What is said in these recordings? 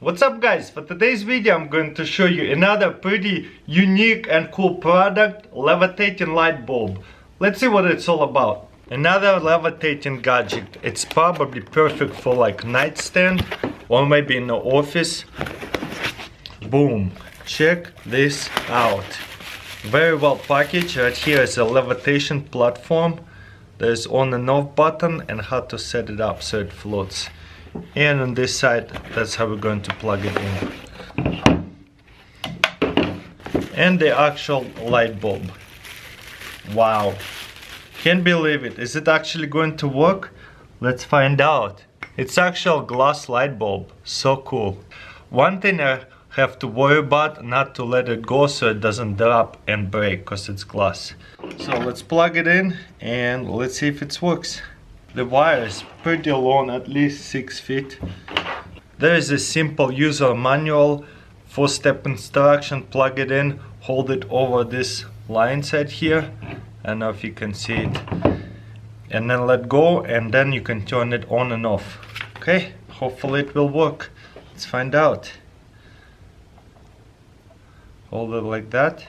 What's up guys? For today's video I'm going to show you another pretty unique and cool product, levitating light bulb. Let's see what it's all about. Another levitating gadget. It's probably perfect for like nightstand or maybe in the office. Boom. Check this out. Very well packaged. Right here is a levitation platform. There's on and off button and how to set it up so it floats. And on this side, that's how we're going to plug it in. And the actual light bulb. Wow. Can't believe it. Is it actually going to work? Let's find out. It's actual glass light bulb. So cool. One thing I have to worry about, not to let it go so it doesn't drop and break because it's glass. So let's plug it in and let's see if it works. The wire is pretty long, at least 6 feet. There is a simple user manual, 4-step instruction. Plug it in, hold it over this line set here. I don't know if you can see it. And then let go, and then you can turn it on and off. Okay, hopefully it will work. Let's find out. Hold it like that.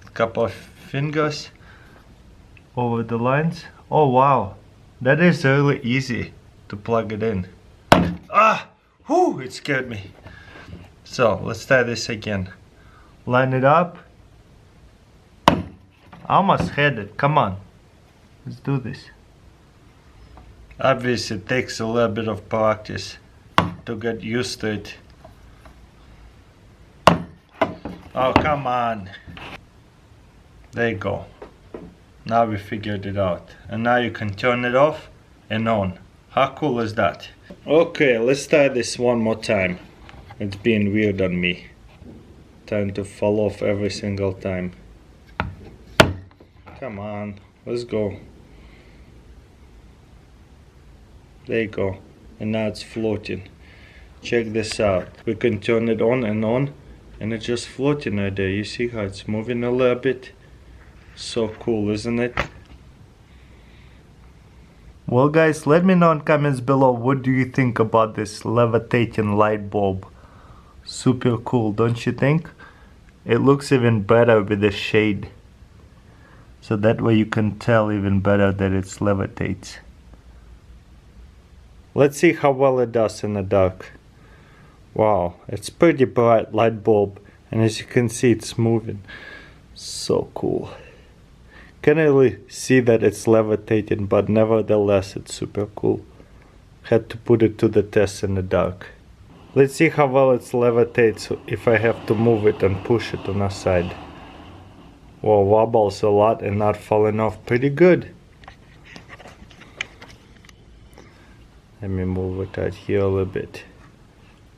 A couple of fingers over the lines. Oh wow, that is really easy to plug it in. Ah, whoo, it scared me. So let's try this again. Line it up. I almost had it. Come on, let's do this. Obviously it takes a little bit of practice to get used to it. Oh, come on. There you go. Now we figured it out. And now you can turn it off and on. How cool is that? Okay, let's try this one more time. It's being weird on me. Trying to fall off every single time. Come on, let's go. There you go. And now it's floating. Check this out. We can turn it on and on. And it's just floating right there. You see how it's moving a little bit? So cool, isn't it? Well guys, let me know in comments below, what do you think about this levitating light bulb? Super cool, don't you think? It looks even better with the shade. So that way you can tell even better that it levitates. Let's see how well it does in the dark. Wow, it's pretty bright light bulb, and as you can see it's moving. So cool. Can't really see that it's levitating, but nevertheless it's super cool. Had to put it to the test in the dark. Let's see how well it levitates if I have to move it and push it on the side. Wow, wobbles a lot and not falling off. Pretty good. Let me move it out here a little bit.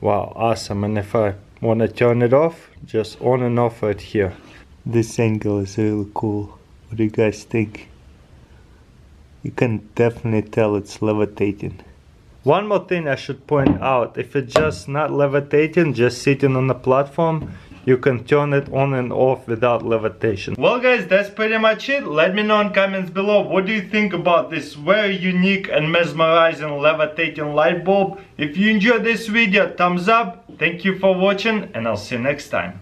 Wow, awesome. And if I want to turn it off, just on and off right here. This angle is really cool. What do you guys think? You can definitely tell it's levitating. One more thing I should point out, if it's just not levitating, just sitting on the platform, you can turn it on and off without levitation. Well guys, that's pretty much it. Let me know in comments below, what do you think about this very unique and mesmerizing levitating light bulb? If you enjoyed this video, thumbs up. Thank you for watching and I'll see you next time.